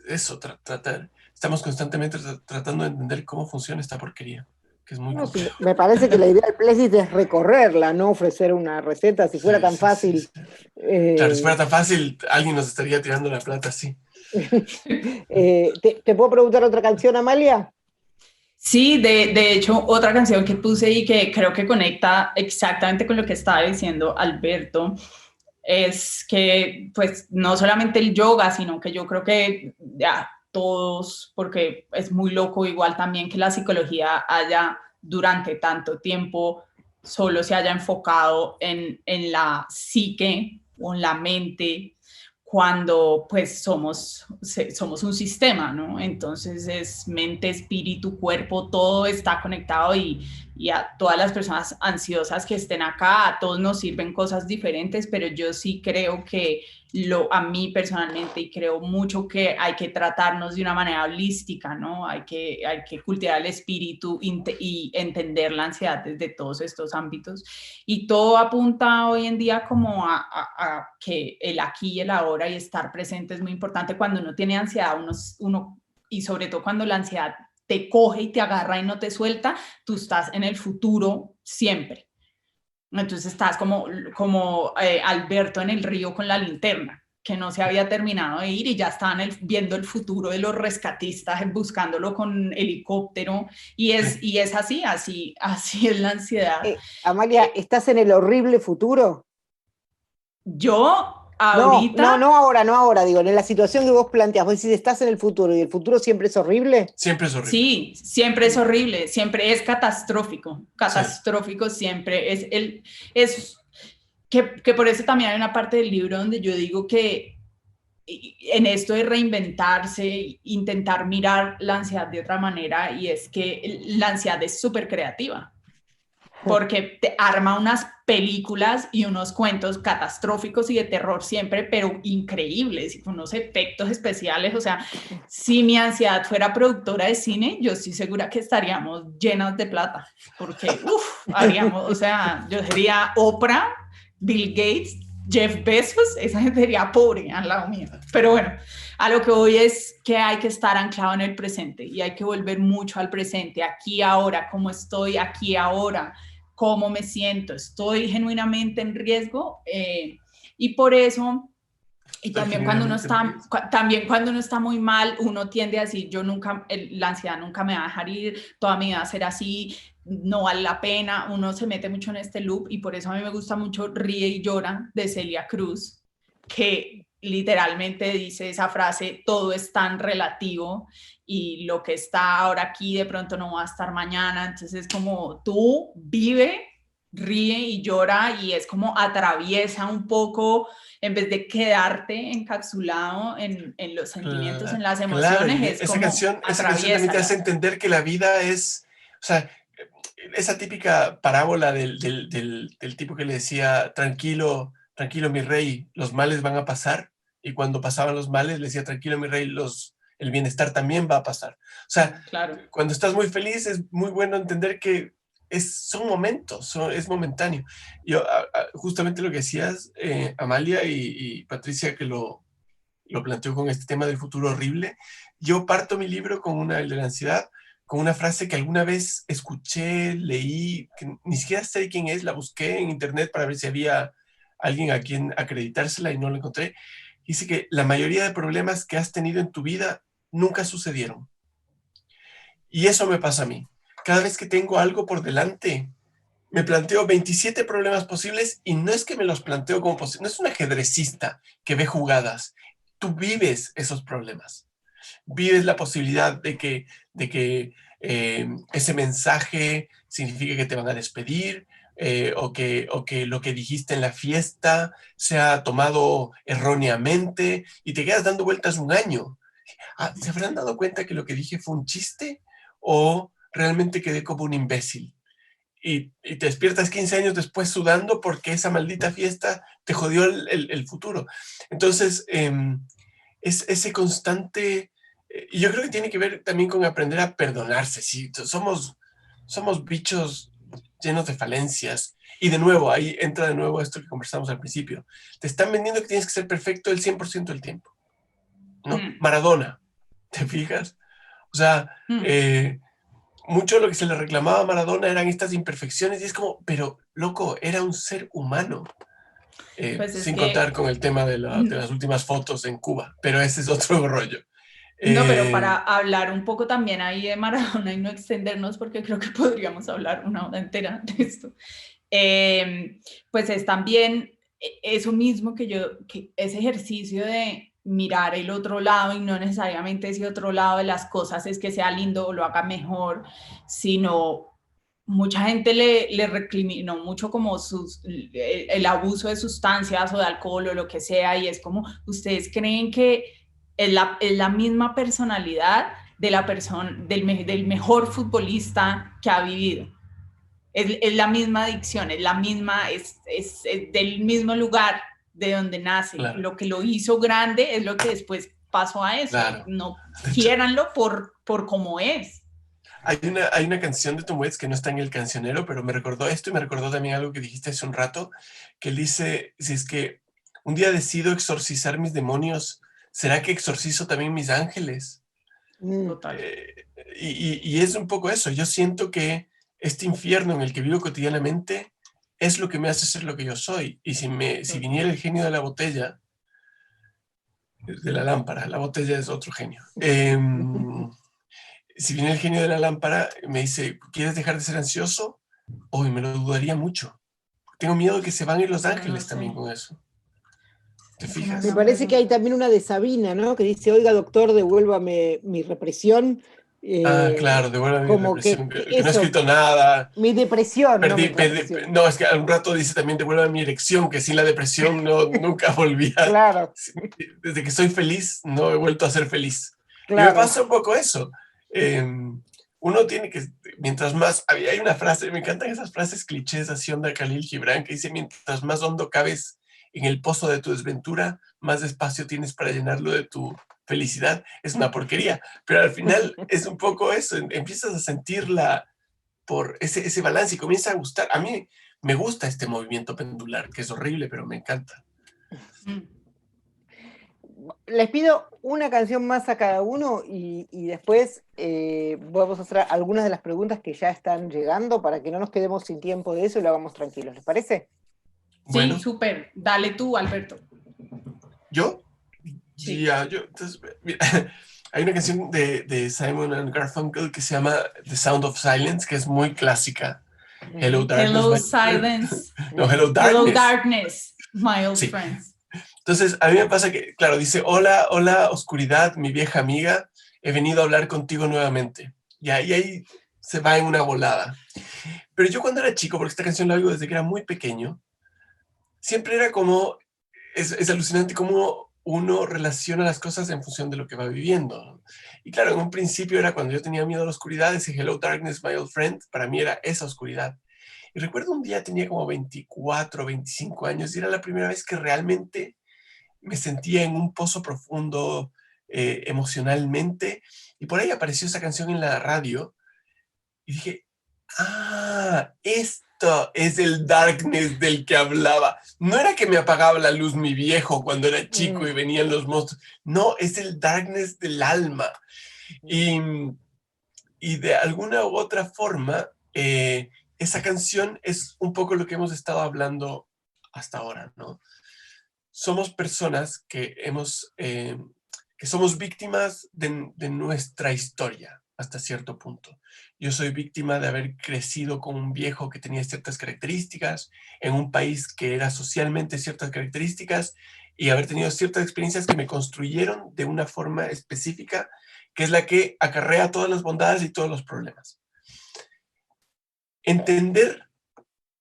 eso, tratar, estamos constantemente tratando de entender cómo funciona esta porquería. que es muy No, sí, complejo. me parece que la idea del Plexit es recorrerla, no ofrecer una receta. Si fuera tan fácil. Claro, si fuera tan fácil, alguien nos estaría tirando la plata, sí. ¿Te puedo preguntar otra canción, Amalia? Sí, de hecho, otra canción que puse y que creo que conecta exactamente con lo que estaba diciendo Alberto es que, pues, no solamente el yoga, sino que yo creo que ya todos, porque es muy loco igual también que la psicología haya durante tanto tiempo solo se haya enfocado en la psique o en la mente cuando pues somos un sistema, ¿no? Entonces es mente, espíritu, cuerpo, todo está conectado y a todas las personas ansiosas que estén acá, a todos nos sirven cosas diferentes, pero yo sí creo que a mí personalmente y creo mucho que hay que tratarnos de una manera holística, ¿no? Hay que cultivar el espíritu y entender la ansiedad desde todos estos ámbitos. Y todo apunta hoy en día como a que el aquí y el ahora y estar presente es muy importante. Cuando uno tiene ansiedad, uno y sobre todo cuando la ansiedad te coge y te agarra y no te suelta, tú estás en el futuro siempre. Entonces estás como Alberto en el río con la linterna, que no se había terminado de ir y ya estaban viendo el futuro de los rescatistas, buscándolo con helicóptero. Y es así es la ansiedad. Amalia, ¿estás en el horrible futuro? Yo No, no, ahorita, no ahora, digo, en la situación que vos planteas, vos decís, estás en el futuro y el futuro siempre es horrible. Siempre es horrible. sí, siempre es horrible, siempre es catastrófico, Sí. catastrófico siempre. Es que por eso también hay una parte del libro donde yo digo que en esto de reinventarse, intentar mirar la ansiedad de otra manera, y es que la ansiedad es súper creativa, porque te arma unas películas y unos cuentos catastróficos y de terror siempre, pero increíbles, y con unos efectos especiales. O sea, si mi ansiedad fuera productora de cine, yo estoy segura que estaríamos llenas de plata, porque, haríamos, o sea, yo sería Oprah, Bill Gates, Jeff Bezos, esa gente sería pobre al lado mío. Pero bueno, a lo que voy es que hay que estar anclado en el presente y hay que volver mucho al presente, aquí, ahora, cómo estoy, aquí, ahora, cómo me siento, estoy genuinamente en riesgo, y por eso, y también cuando uno está muy mal, uno tiende a decir, yo nunca, la ansiedad nunca me va a dejar ir, toda mi vida va a ser así, no vale la pena, uno se mete mucho en este loop, y por eso a mí me gusta mucho Ríe y Llora de Celia Cruz, que literalmente dice esa frase, todo es tan relativo y lo que está ahora aquí de pronto no va a estar mañana. Entonces es como tú vive, ríe y llora, y es como atraviesa un poco, en vez de quedarte encapsulado en los sentimientos, en las Claro, emociones, y es esa como canción también te hace entender que la vida es, o sea, esa típica parábola del tipo que le decía, tranquilo, tranquilo mi rey, los males van a pasar, y cuando pasaban los males le decía, tranquilo mi rey, el bienestar también va a pasar. O sea, claro. Cuando estás muy feliz es muy bueno entender que son momentos, es momentáneo. Yo, justamente lo que decías, Amalia y Patricia, que lo planteó con este tema del futuro horrible, yo parto mi libro el de la ansiedad, con una frase que alguna vez escuché, leí, que ni siquiera sé quién es, la busqué en internet para ver si había alguien a quien acreditársela y no la encontré. Dice que la mayoría de problemas que has tenido en tu vida nunca sucedieron. Y eso me pasa a mí. Cada vez que tengo algo por delante, me planteo 27 problemas posibles, y no es que me los planteo como posibles, no es un ajedrecista que ve jugadas. Tú vives esos problemas. Vives la posibilidad de que ese mensaje signifique que te van a despedir, o que lo que dijiste en la fiesta sea tomado erróneamente y te quedas dando vueltas un año. ¿Se habrán dado cuenta que lo que dije fue un chiste o realmente quedé como un imbécil? Y te despiertas 15 años después sudando porque esa maldita fiesta te jodió el futuro. Entonces, es ese constante, y yo creo que tiene que ver también con aprender a perdonarse. ¿Sí? Somos bichos llenos de falencias. Y de nuevo, ahí entra de nuevo esto que conversamos al principio. Te están vendiendo que tienes que ser perfecto el 100% del tiempo, ¿no? Maradona, ¿te fijas? O sea, mucho lo que se le reclamaba a Maradona eran estas imperfecciones y es como, pero loco, era un ser humano. Pues es Sin que contar con el tema de las últimas fotos en Cuba, pero ese es otro rollo. no, pero para hablar un poco también ahí de Maradona y no extendernos, porque creo que podríamos hablar una hora entera de esto, pues es también eso mismo que ese ejercicio de mirar el otro lado y no necesariamente ese otro lado de las cosas es que sea lindo o lo haga mejor, sino mucha gente le recriminó mucho como el abuso de sustancias o de alcohol o lo que sea, y es como, ¿ustedes creen que es la misma personalidad de la persona, del mejor futbolista que ha vivido? Es la misma adicción, es la misma, es del mismo lugar de donde nace. Claro. Lo que lo hizo grande es lo que después pasó a eso. Claro. No quiéranlo por cómo es. Hay una canción de Tom Waits que no está en el cancionero, pero me recordó esto y me recordó también algo que dijiste hace un rato, que él dice, si es que un día decido exorcizar mis demonios, ¿será que exorcizo también mis ángeles? Total. Y es un poco eso. Yo siento que este infierno en el que vivo cotidianamente es lo que me hace ser lo que yo soy. Y si viniera el genio de la botella, de la lámpara, la botella es otro genio. Si viene el genio de la lámpara, me dice, ¿quieres dejar de ser ansioso? Hoy me lo dudaría mucho. Tengo miedo de que se van a ir los ángeles también con eso. ¿Te fijas? Me parece que hay también una de Sabina, ¿no? Que dice, oiga, doctor, devuélvame mi represión. Claro, devuélvame mi Como represión, que que no he eso, escrito nada. mi depresión, no mi represión. No, es que a un rato dice también devuélvame mi erección, que sin la depresión nunca volví a... Claro. Desde que soy feliz, no he vuelto a ser feliz. Claro. Y me pasa un poco eso. Uno tiene que, mientras más, hay una frase, me encantan esas frases clichés así onda Khalil Gibran, que dice, mientras más hondo cabes en el pozo de tu desventura, más espacio tienes para llenarlo de tu felicidad. Es una porquería, pero al final es un poco eso, empiezas a sentirla por ese balance y comienza a gustar. A mí me gusta este movimiento pendular, que es horrible, pero me encanta. Les pido una canción más a cada uno y después vamos a hacer algunas de las preguntas que ya están llegando para que no nos quedemos sin tiempo de eso y lo hagamos tranquilos. ¿Les parece? Bueno. Sí, súper. Dale tú, Alberto. ¿Yo? Sí. Ya, yo. Entonces, mira, hay una canción de Simon and Garfunkel que se llama The Sound of Silence, que es muy clásica. Hello Darkness. Hello Silence. No, Hello Darkness. Hello Darkness, my old friends. Entonces, a mí me pasa que, claro, dice, hola, hola, oscuridad, mi vieja amiga, he venido a hablar contigo nuevamente. Y ahí se va en una volada. Pero yo cuando era chico, porque esta canción la oigo desde que era muy pequeño, siempre era como, es alucinante cómo uno relaciona las cosas en función de lo que va viviendo. Y claro, en un principio era cuando yo tenía miedo a la oscuridad, ese Hello Darkness, my old friend, para mí era esa oscuridad. Y recuerdo un día, tenía como 24, 25 años, y era la primera vez que realmente me sentía en un pozo profundo emocionalmente, y por ahí apareció esa canción en la radio, y dije, esto es el darkness del que hablaba. No era que me apagaba la luz mi viejo cuando era chico y venían los monstruos. No, es el darkness del alma. Y de alguna u otra forma, esa canción es un poco lo que hemos estado hablando hasta ahora, ¿no? Somos personas que somos víctimas de nuestra historia hasta cierto punto. Yo soy víctima de haber crecido con un viejo que tenía ciertas características, en un país que era socialmente ciertas características, y haber tenido ciertas experiencias que me construyeron de una forma específica, que es la que acarrea todas las bondades y todos los problemas. Entender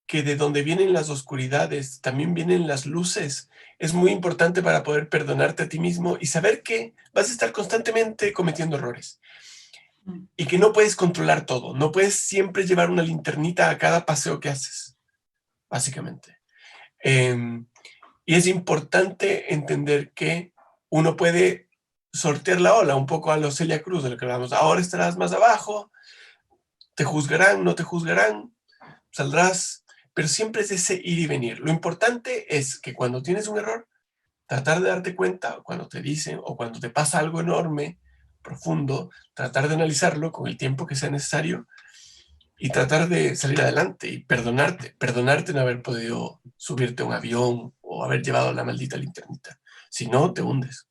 que de donde vienen las oscuridades también vienen las luces es muy importante para poder perdonarte a ti mismo y saber que vas a estar constantemente cometiendo errores y que no puedes controlar todo, no puedes siempre llevar una linternita a cada paseo que haces, básicamente. Y es importante entender que uno puede sortear la ola, un poco a lo Celia Cruz, de lo que hablamos. Ahora estarás más abajo, te juzgarán, no te juzgarán, saldrás, pero siempre es ese ir y venir. Lo importante es que cuando tienes un error, tratar de darte cuenta, cuando te dicen o cuando te pasa algo enorme, profundo, tratar de analizarlo con el tiempo que sea necesario y tratar de salir adelante y perdonarte no haber podido subirte a un avión o haber llevado la maldita linternita. Si no, te hundes.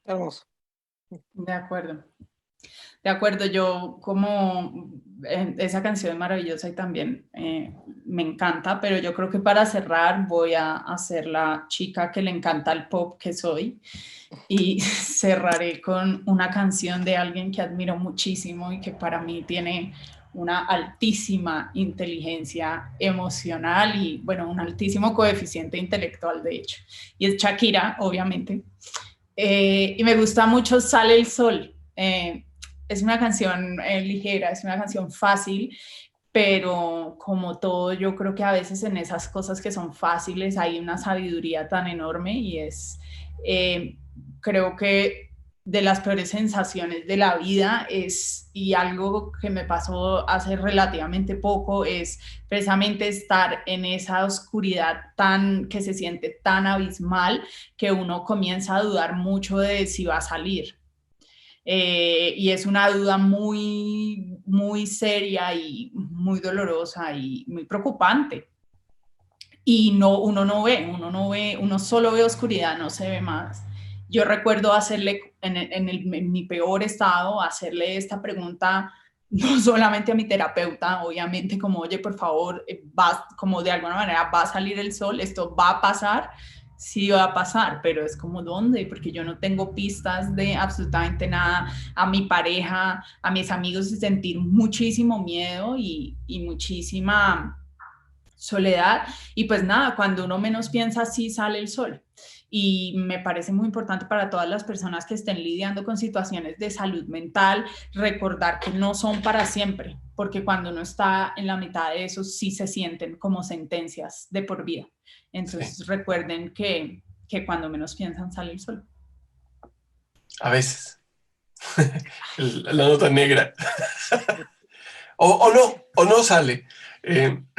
Hermoso. De acuerdo. De acuerdo, yo como esa canción es maravillosa y también me encanta, pero yo creo que para cerrar voy a hacer la chica que le encanta el pop que soy y cerraré con una canción de alguien que admiro muchísimo y que para mí tiene una altísima inteligencia emocional y, bueno, un altísimo coeficiente intelectual, de hecho. Y es Shakira, obviamente. Y me gusta mucho Sale el Sol. Es una canción ligera, es una canción fácil, pero como todo, yo creo que a veces en esas cosas que son fáciles hay una sabiduría tan enorme y creo que de las peores sensaciones de la vida y algo que me pasó hace relativamente poco, es precisamente estar en esa oscuridad que se siente tan abismal que uno comienza a dudar mucho de si va a salir. Y es una duda muy, muy seria y muy dolorosa y muy preocupante. Y uno solo ve oscuridad, no se ve más. Yo recuerdo hacerle, en mi peor estado, hacerle esta pregunta no solamente a mi terapeuta, obviamente, como, oye, por favor, como de alguna manera va a salir el sol, esto va a pasar, sí va a pasar, pero es como, ¿dónde? Porque yo no tengo pistas de absolutamente nada. A mi pareja, a mis amigos, sentir muchísimo miedo y muchísima soledad, y pues nada, cuando uno menos piensa, sí sale el sol. Y me parece muy importante para todas las personas que estén lidiando con situaciones de salud mental, recordar que no son para siempre, porque cuando uno está en la mitad de eso, sí se sienten como sentencias de por vida. Entonces sí, recuerden que cuando menos piensan sale el sol. A veces. La nota negra. o no sale.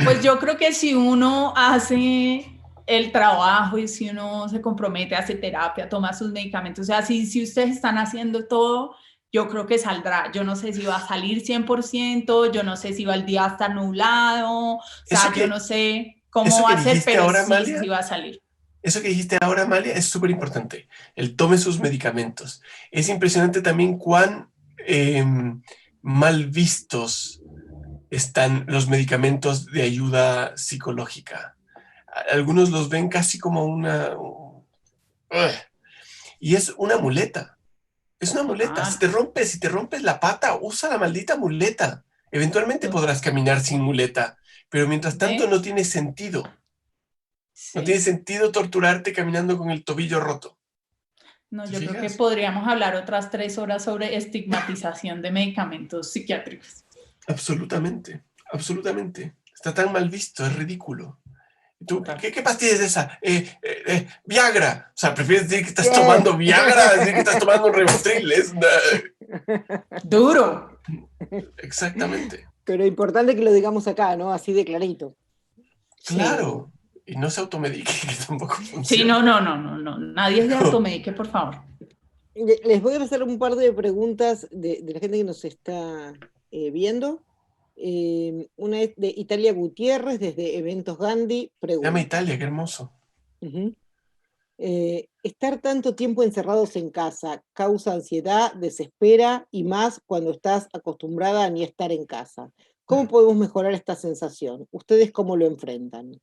Pues yo creo que si uno hace el trabajo y si uno se compromete, hace terapia, toma sus medicamentos, o sea, si ustedes están haciendo todo, yo creo que saldrá. Yo no sé si va a salir 100%, yo no sé si va el día a estar nublado, o sea, yo no sé cómo va a ser, pero ahora, sí, Amalia, sí va a salir. Eso que dijiste ahora, Amalia, es súper importante. El tome sus medicamentos. Es impresionante también cuán mal vistos están los medicamentos de ayuda psicológica. Algunos los ven casi como y es una muleta. Es una muleta. Si te rompes la pata, usa la maldita muleta. Eventualmente podrás caminar sin muleta, pero mientras tanto no tiene sentido. Sí. No tiene sentido torturarte caminando con el tobillo roto. No, yo creo que podríamos hablar otras 3 horas sobre estigmatización de medicamentos psiquiátricos. Absolutamente, absolutamente. Está tan mal visto, es ridículo. ¿Tú, ¿qué pastilla es esa? Viagra. O sea, ¿prefieres decir que estás tomando Viagra? Decir que estás tomando un Rivotril. Es duro. Exactamente. Pero importante que lo digamos acá, ¿no? Así de clarito. Claro. Sí. Y no se automedique, que tampoco funciona. Sí, no. Nadie se automedique, por favor. Les voy a hacer un par de preguntas de la gente que nos está viendo. Una es de Italia Gutiérrez, desde Eventos Gandhi. Llama Italia, qué hermoso. Estar tanto tiempo encerrados en casa causa ansiedad, desespera, y más cuando estás acostumbrada a ni estar en casa. ¿Cómo podemos mejorar esta sensación? ¿Ustedes cómo lo enfrentan?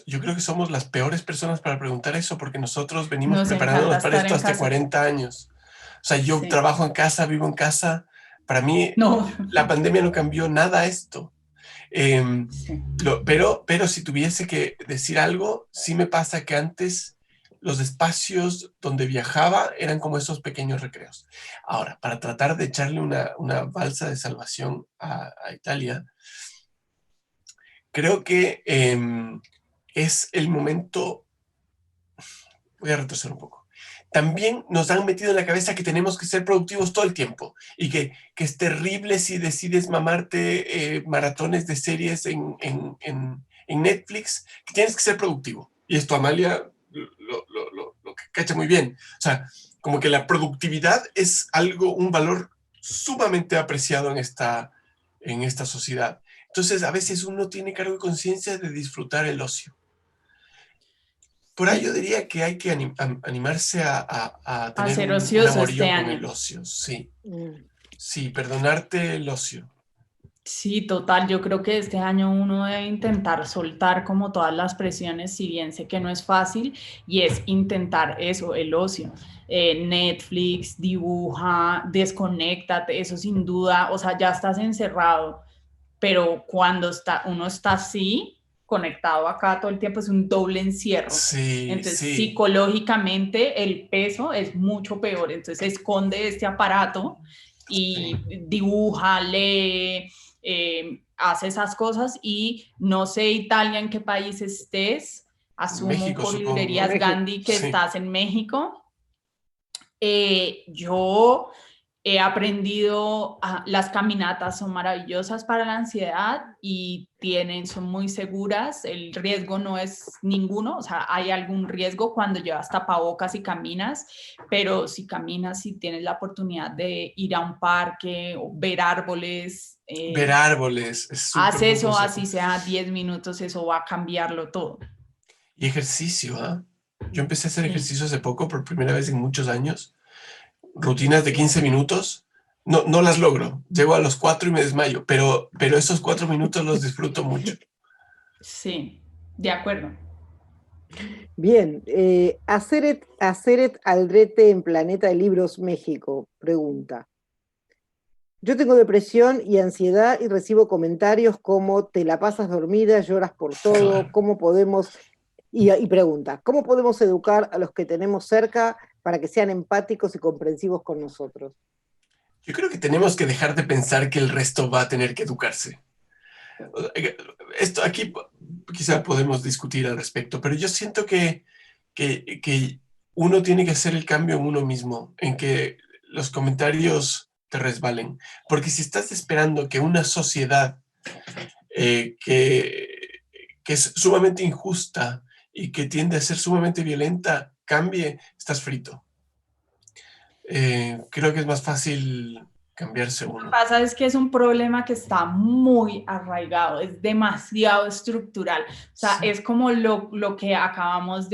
Yo creo que somos las peores personas para preguntar eso, porque nosotros venimos preparándonos para esto hace 40 años. O sea, yo trabajo en casa, vivo en casa. Para mí, la pandemia no cambió nada esto. Pero si tuviese que decir algo, sí me pasa que antes los espacios donde viajaba eran como esos pequeños recreos. Ahora, para tratar de echarle una balsa de salvación a Italia, creo que es el momento. Voy a retroceder un poco. También nos han metido en la cabeza que tenemos que ser productivos todo el tiempo y que es terrible si decides mamarte maratones de series en Netflix, que tienes que ser productivo. Y esto Amalia lo cacha muy bien. O sea, como que la productividad es un valor sumamente apreciado en esta sociedad. Entonces, a veces uno tiene cargo de conciencia de disfrutar el ocio. Por ahí yo diría que hay que animarse a tener ser un ocioso este amorío con año. el ocio, sí. Sí, perdonarte el ocio. Sí, total. Yo creo que este año uno debe intentar soltar como todas las presiones, si bien sé que no es fácil, y es intentar eso, el ocio. Netflix, dibuja, desconéctate, eso sin duda, o sea, ya estás encerrado, pero cuando uno está así, conectado acá todo el tiempo, es un doble encierro. Sí, Entonces, sí. psicológicamente el peso es mucho peor. Entonces, esconde este aparato y Sí. dibuja, lee, hace esas cosas. Y no sé, Italia, en qué país estés. Asumo México, por supongo. librerías México. Gandhi que Sí. estás en México. Yo he aprendido, las caminatas son maravillosas para la ansiedad y son muy seguras, el riesgo no es ninguno, o sea, hay algún riesgo cuando llevas tapabocas y caminas, pero si caminas y tienes la oportunidad de ir a un parque o ver árboles, Ver árboles es haz súper buen eso, consejo. así sea 10 minutos, eso va a cambiarlo todo. Y ejercicio, ¿ah? Yo empecé a hacer Sí. ejercicio hace poco, por primera vez en muchos años. Rutinas de 15 minutos. No las logro. Llego a los 4 y me desmayo, pero esos 4 minutos los disfruto mucho. Sí, de acuerdo. Bien, Aceret Aldrete en Planeta de Libros México pregunta. Yo tengo depresión y ansiedad y recibo comentarios como te la pasas dormida, lloras por todo, Claro. ¿cómo podemos? Y pregunta, ¿cómo podemos educar a los que tenemos cerca para que sean empáticos y comprensivos con nosotros? Yo creo que tenemos que dejar de pensar que el resto va a tener que educarse. Esto aquí quizá podemos discutir al respecto, pero yo siento que uno tiene que hacer el cambio en uno mismo, en que los comentarios te resbalen. Porque si estás esperando que una sociedad que es sumamente injusta y que tiende a ser sumamente violenta cambie, estás frito. Creo que es más fácil cambiarse Lo que uno. pasa es que es un problema que está muy arraigado, es demasiado estructural. O sea, Sí. es como lo que acabamos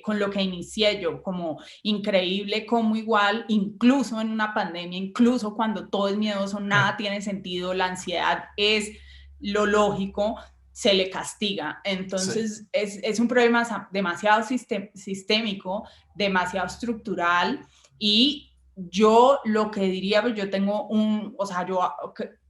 con lo que inicié yo, como increíble, como igual, incluso en una pandemia, incluso cuando todo es miedoso, nada tiene sentido, la ansiedad es lo lógico, se le castiga. Sí. Entonces, es un problema demasiado sistémico, demasiado estructural y yo lo que diría, pues yo tengo o sea, yo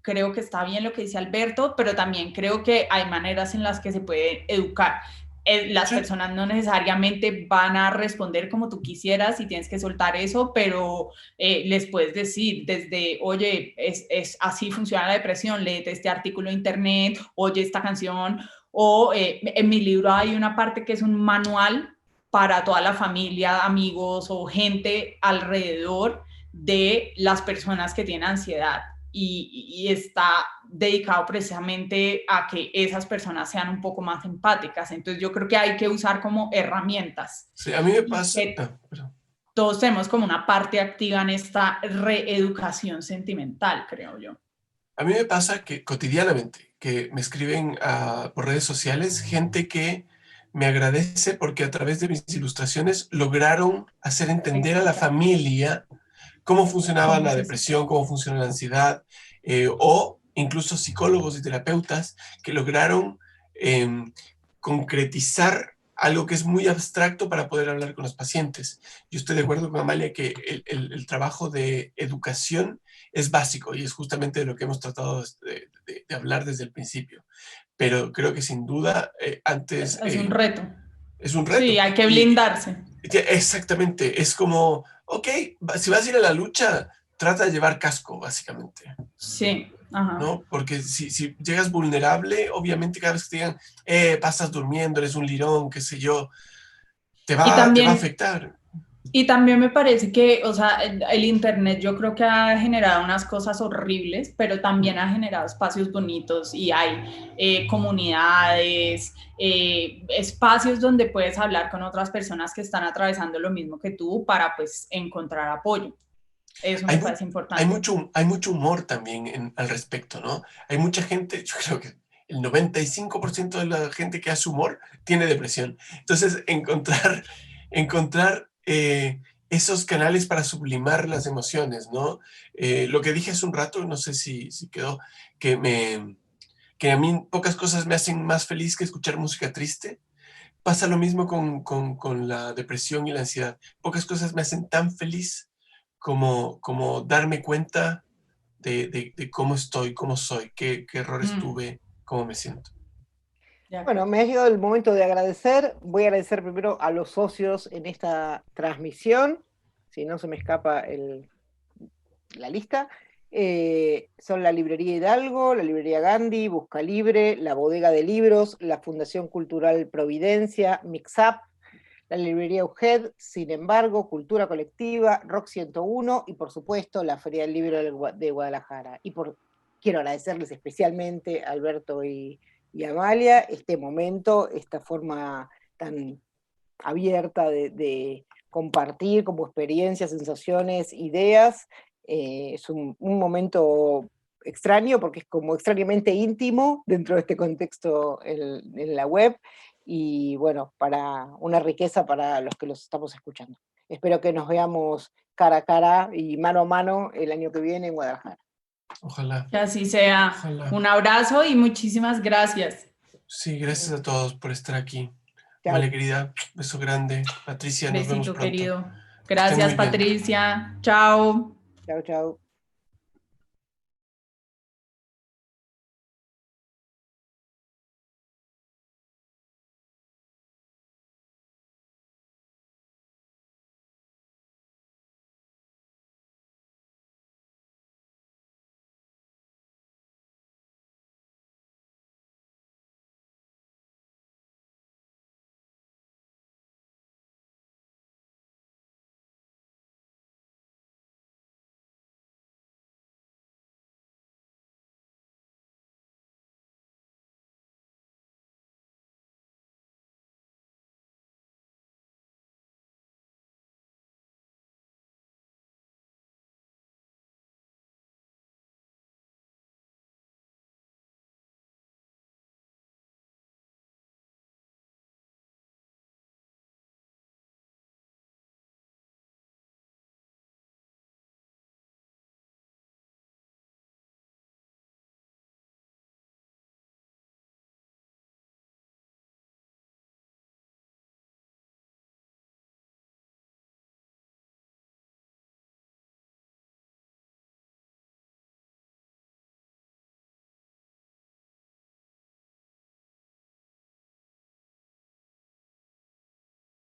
creo que está bien lo que dice Alberto, pero también creo que hay maneras en las que se puede educar. Las personas no necesariamente van a responder como tú quisieras y tienes que soltar eso, pero les puedes decir desde, oye, así funciona la depresión, léete este artículo de internet, oye esta canción, o en mi libro hay una parte que es un manual para toda la familia, amigos o gente alrededor de las personas que tienen ansiedad y está dedicado precisamente a que esas personas sean un poco más empáticas. Entonces yo creo que hay que usar como herramientas. Sí, a mí me pasa... Todos tenemos como una parte activa en esta reeducación sentimental, creo yo. A mí me pasa que cotidianamente, que me escriben por redes sociales gente que me agradece porque a través de mis ilustraciones lograron hacer entender a la familia cómo funcionaba la depresión, cómo funciona la ansiedad, o incluso psicólogos y terapeutas que lograron concretizar algo que es muy abstracto para poder hablar con los pacientes. Yo estoy de acuerdo con Amalia que el trabajo de educación es básico y es justamente de lo que hemos tratado de hablar desde el principio. Pero creo que sin duda antes... Es un reto. Es un reto. Sí, hay que blindarse. Exactamente, es como, ok, si vas a ir a la lucha, trata de llevar casco, básicamente. Sí, ajá. ¿No? Porque si llegas vulnerable, obviamente cada vez que te digan, pasas durmiendo, eres un lirón, qué sé yo, te va a afectar. Y también me parece que, o sea, el Internet yo creo que ha generado unas cosas horribles, pero también ha generado espacios bonitos y hay comunidades, espacios donde puedes hablar con otras personas que están atravesando lo mismo que tú para pues encontrar apoyo. Eso Hay, me mu- parece importante. hay mucho humor también al respecto, ¿no? Hay mucha gente, yo creo que el 95% de la gente que hace humor tiene depresión. Entonces, encontrar esos canales para sublimar las emociones, ¿no? Lo que dije hace un rato, no sé si quedó, que, que a mí pocas cosas me hacen más feliz que escuchar música triste. Pasa lo mismo con la depresión y la ansiedad. Pocas cosas me hacen tan feliz como darme cuenta de cómo estoy, cómo soy, qué errores tuve, cómo me siento. Bueno, me ha llegado el momento de agradecer. Voy a agradecer primero a los socios en esta transmisión, si no se me escapa la lista. Son la Librería Hidalgo, la Librería Gandhi, Busca Libre, la Bodega de Libros, la Fundación Cultural Providencia, Mixup, la Librería UGED, Sin embargo, Cultura Colectiva, Rock 101 y por supuesto la Feria del Libro de Guadalajara. Quiero agradecerles especialmente a Alberto y Amalia este momento, esta forma tan abierta de compartir como experiencias, sensaciones, ideas. Es un momento extraño porque es como extrañamente íntimo dentro de este contexto en la web y bueno, para una riqueza para los que los estamos escuchando. Espero que nos veamos cara a cara y mano a mano el año que viene en Guadalajara. Ojalá. Que así sea. Ojalá. Un abrazo y muchísimas gracias. Sí, gracias a todos por estar aquí. Chao. Vale, querida, beso grande. Patricia, nos vemos Besito, pronto. querido. Que estén Gracias, muy bien. Patricia. Chao. Chao, chao.